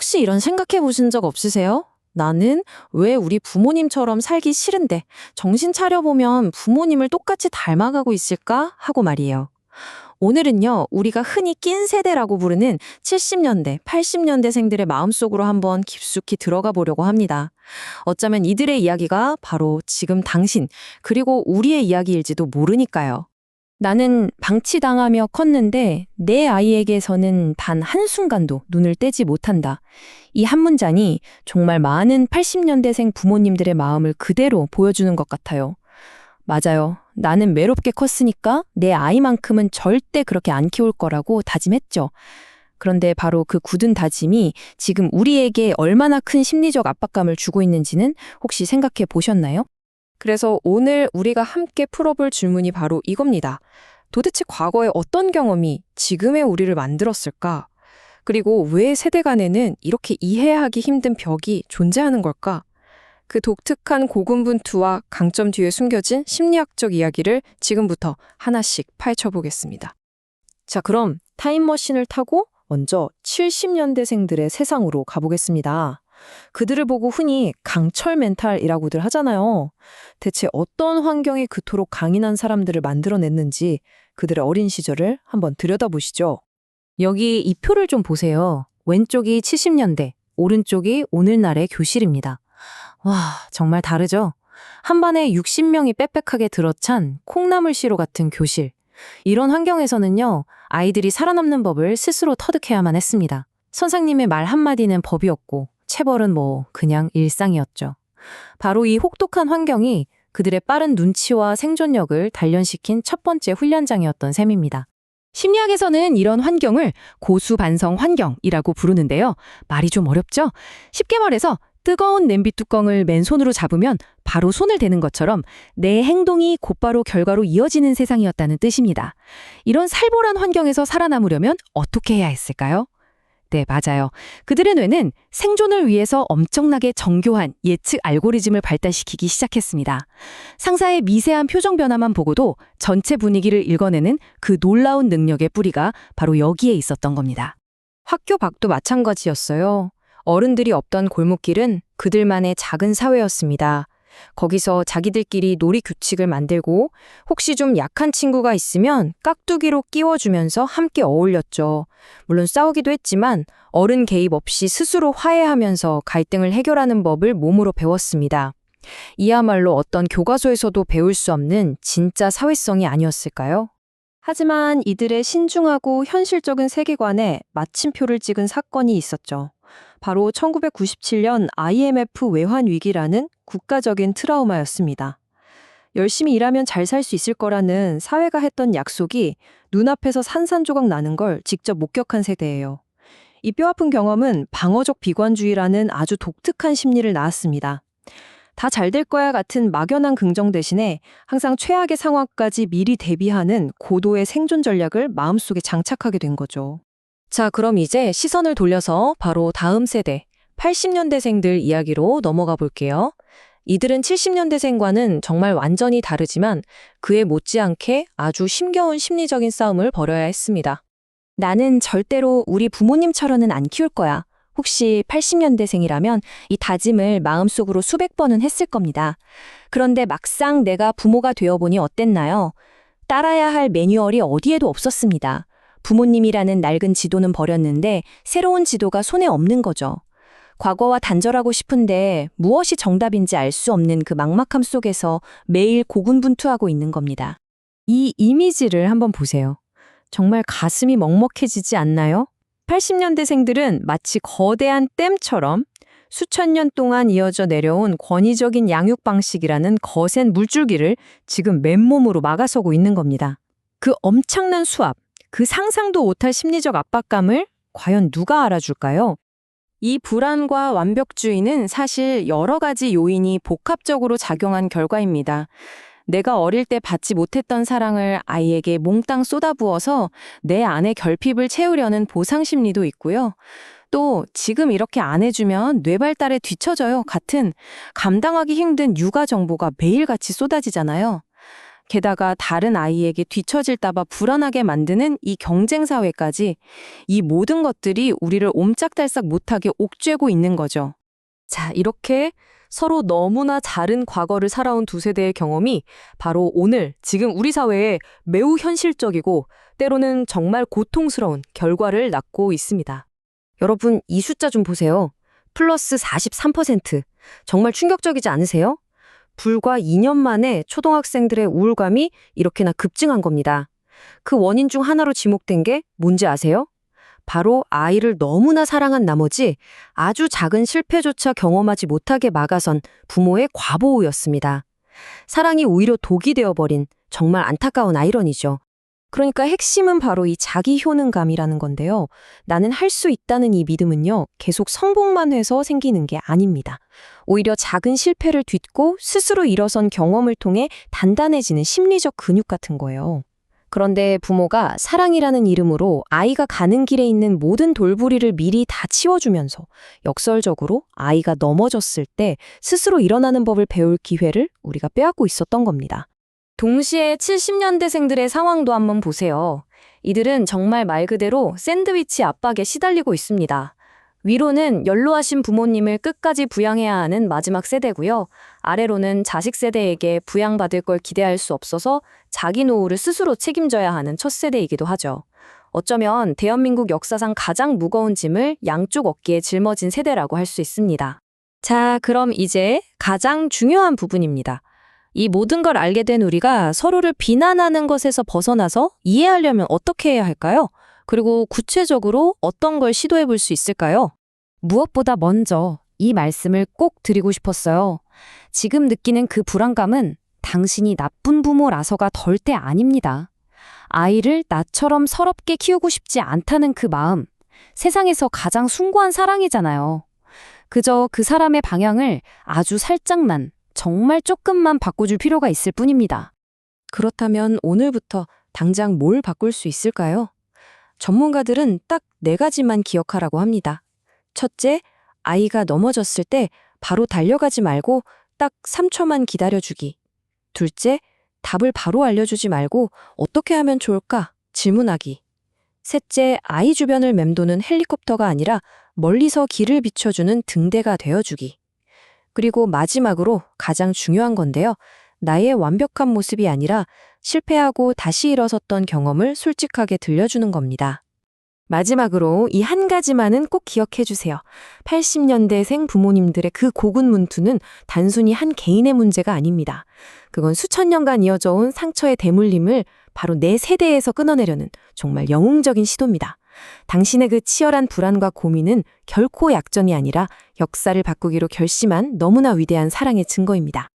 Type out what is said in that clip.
혹시 이런 생각해 보신 적 없으세요? 나는 왜 우리 부모님처럼 살기 싫은데 정신 차려보면 부모님을 똑같이 닮아가고 있을까 하고 말이에요. 오늘은요, 우리가 흔히 낀 세대라고 부르는 70년대, 80년대생들의 마음속으로 한번 깊숙이 들어가 보려고 합니다. 어쩌면 이들의 이야기가 바로 지금 당신, 그리고 우리의 이야기일지도 모르니까요. 나는 방치당하며 컸는데 내 아이에게서는 단 한순간도 눈을 떼지 못한다. 이 한 문장이 정말 많은 80년대생 부모님들의 마음을 그대로 보여주는 것 같아요. 맞아요. 나는 외롭게 컸으니까 내 아이만큼은 절대 그렇게 안 키울 거라고 다짐했죠. 그런데 바로 그 굳은 다짐이 지금 우리에게 얼마나 큰 심리적 압박감을 주고 있는지는 혹시 생각해 보셨나요? 그래서 오늘 우리가 함께 풀어볼 질문이 바로 이겁니다. 도대체 과거의 어떤 경험이 지금의 우리를 만들었을까? 그리고 왜 세대 간에는 이렇게 이해하기 힘든 벽이 존재하는 걸까? 그 독특한 고군분투와 강점 뒤에 숨겨진 심리학적 이야기를 지금부터 하나씩 파헤쳐보겠습니다. 자, 그럼 타임머신을 타고 먼저 70년대생들의 세상으로 가보겠습니다. 그들을 보고 흔히 강철 멘탈이라고들 하잖아요. 대체 어떤 환경이 그토록 강인한 사람들을 만들어냈는지 그들의 어린 시절을 한번 들여다보시죠. 여기 이 표를 좀 보세요. 왼쪽이 70년대, 오른쪽이 오늘날의 교실입니다. 와, 정말 다르죠? 한 반에 60명이 빽빽하게 들어찬 콩나물시로 같은 교실. 이런 환경에서는요, 아이들이 살아남는 법을 스스로 터득해야만 했습니다. 선생님의 말 한마디는 법이었고, 체벌은 그냥 일상이었죠. 바로 이 혹독한 환경이 그들의 빠른 눈치와 생존력을 단련시킨 첫 번째 훈련장이었던 셈입니다. 심리학에서는 이런 환경을 고수반성 환경이라고 부르는데요. 말이 좀 어렵죠? 쉽게 말해서 뜨거운 냄비 뚜껑을 맨손으로 잡으면 바로 손을 대는 것처럼 내 행동이 곧바로 결과로 이어지는 세상이었다는 뜻입니다. 이런 살벌한 환경에서 살아남으려면 어떻게 해야 했을까요? 네, 맞아요. 그들의 뇌는 생존을 위해서 엄청나게 정교한 예측 알고리즘을 발달시키기 시작했습니다. 상사의 미세한 표정 변화만 보고도 전체 분위기를 읽어내는 그 놀라운 능력의 뿌리가 바로 여기에 있었던 겁니다. 학교 밖도 마찬가지였어요. 어른들이 없던 골목길은 그들만의 작은 사회였습니다. 거기서 자기들끼리 놀이 규칙을 만들고 혹시 좀 약한 친구가 있으면 깍두기로 끼워주면서 함께 어울렸죠. 물론 싸우기도 했지만 어른 개입 없이 스스로 화해하면서 갈등을 해결하는 법을 몸으로 배웠습니다. 이야말로 어떤 교과서에서도 배울 수 없는 진짜 사회성이 아니었을까요? 하지만 이들의 신중하고 현실적인 세계관에 마침표를 찍은 사건이 있었죠. 바로 1997년 IMF 외환 위기라는 국가적인 트라우마였습니다. 열심히 일하면 잘 살 수 있을 거라는 사회가 했던 약속이 눈앞에서 산산조각 나는 걸 직접 목격한 세대예요. 이 뼈아픈 경험은 방어적 비관주의라는 아주 독특한 심리를 낳았습니다. 다 잘 될 거야 같은 막연한 긍정 대신에 항상 최악의 상황까지 미리 대비하는 고도의 생존 전략을 마음속에 장착하게 된 거죠. 자, 그럼 이제 시선을 돌려서 바로 다음 세대, 80년대생들 이야기로 넘어가 볼게요. 이들은 70년대생과는 정말 완전히 다르지만 그에 못지않게 아주 힘겨운 심리적인 싸움을 벌여야 했습니다. 나는 절대로 우리 부모님처럼은 안 키울 거야. 혹시 80년대생이라면 이 다짐을 마음속으로 수백 번은 했을 겁니다. 그런데 막상 내가 부모가 되어보니 어땠나요? 따라야 할 매뉴얼이 어디에도 없었습니다. 부모님이라는 낡은 지도는 버렸는데 새로운 지도가 손에 없는 거죠. 과거와 단절하고 싶은데 무엇이 정답인지 알 수 없는 그 막막함 속에서 매일 고군분투하고 있는 겁니다. 이 이미지를 한번 보세요. 정말 가슴이 먹먹해지지 않나요? 80년대생들은 마치 거대한 댐처럼 수천 년 동안 이어져 내려온 권위적인 양육 방식이라는 거센 물줄기를 지금 맨몸으로 막아서고 있는 겁니다. 그 엄청난 수압, 그 상상도 못할 심리적 압박감을 과연 누가 알아줄까요? 이 불안과 완벽주의는 사실 여러 가지 요인이 복합적으로 작용한 결과입니다. 내가 어릴 때 받지 못했던 사랑을 아이에게 몽땅 쏟아부어서 내 안의 결핍을 채우려는 보상 심리도 있고요. 또 지금 이렇게 안 해주면 뇌 발달에 뒤처져요 같은 감당하기 힘든 육아 정보가 매일같이 쏟아지잖아요. 게다가 다른 아이에게 뒤처질까봐 불안하게 만드는 이 경쟁사회까지, 이 모든 것들이 우리를 옴짝달싹 못하게 옥죄고 있는 거죠. 자, 이렇게 서로 너무나 다른 과거를 살아온 두 세대의 경험이 바로 오늘, 지금 우리 사회에 매우 현실적이고 때로는 정말 고통스러운 결과를 낳고 있습니다. 여러분, 이 숫자 좀 보세요. 플러스 43%. 정말 충격적이지 않으세요? 불과 2년 만에 초등학생들의 우울감이 이렇게나 급증한 겁니다. 그 원인 중 하나로 지목된 게 뭔지 아세요? 바로 아이를 너무나 사랑한 나머지 아주 작은 실패조차 경험하지 못하게 막아선 부모의 과보호였습니다. 사랑이 오히려 독이 되어버린 정말 안타까운 아이러니죠. 그러니까 핵심은 바로 이 자기 효능감이라는 건데요. 나는 할 수 있다는 이 믿음은요, 계속 성공만 해서 생기는 게 아닙니다. 오히려 작은 실패를 딛고 스스로 일어선 경험을 통해 단단해지는 심리적 근육 같은 거예요. 그런데 부모가 사랑이라는 이름으로 아이가 가는 길에 있는 모든 돌부리를 미리 다 치워주면서 역설적으로 아이가 넘어졌을 때 스스로 일어나는 법을 배울 기회를 우리가 빼앗고 있었던 겁니다. 동시에 70년대생들의 상황도 한번 보세요. 이들은 정말 말 그대로 샌드위치 압박에 시달리고 있습니다. 위로는 연로하신 부모님을 끝까지 부양해야 하는 마지막 세대고요. 아래로는 자식 세대에게 부양받을 걸 기대할 수 없어서 자기 노후를 스스로 책임져야 하는 첫 세대이기도 하죠. 어쩌면 대한민국 역사상 가장 무거운 짐을 양쪽 어깨에 짊어진 세대라고 할 수 있습니다. 자, 그럼 이제 가장 중요한 부분입니다. 이 모든 걸 알게 된 우리가 서로를 비난하는 것에서 벗어나서 이해하려면 어떻게 해야 할까요? 그리고 구체적으로 어떤 걸 시도해 볼 수 있을까요? 무엇보다 먼저 이 말씀을 꼭 드리고 싶었어요. 지금 느끼는 그 불안감은 당신이 나쁜 부모라서가 절대 아닙니다. 아이를 나처럼 서럽게 키우고 싶지 않다는 그 마음, 세상에서 가장 숭고한 사랑이잖아요. 그저 그 사람의 방향을 아주 살짝만, 정말 조금만 바꿔줄 필요가 있을 뿐입니다. 그렇다면 오늘부터 당장 뭘 바꿀 수 있을까요? 전문가들은 딱 4가지만 기억하라고 합니다. 첫째, 아이가 넘어졌을 때 바로 달려가지 말고 딱 3초만 기다려주기. 둘째, 답을 바로 알려주지 말고 어떻게 하면 좋을까 질문하기. 셋째, 아이 주변을 맴도는 헬리콥터가 아니라 멀리서 길을 비춰주는 등대가 되어주기. 그리고 마지막으로 가장 중요한 건데요. 나의 완벽한 모습이 아니라 실패하고 다시 일어섰던 경험을 솔직하게 들려주는 겁니다. 마지막으로 이 한 가지만은 꼭 기억해 주세요. 80년대생 부모님들의 그 고군 문투는 단순히 한 개인의 문제가 아닙니다. 그건 수천 년간 이어져 온 상처의 대물림을 바로 내 세대에서 끊어내려는 정말 영웅적인 시도입니다. 당신의 그 치열한 불안과 고민은 결코 약점이 아니라 역사를 바꾸기로 결심한 너무나 위대한 사랑의 증거입니다.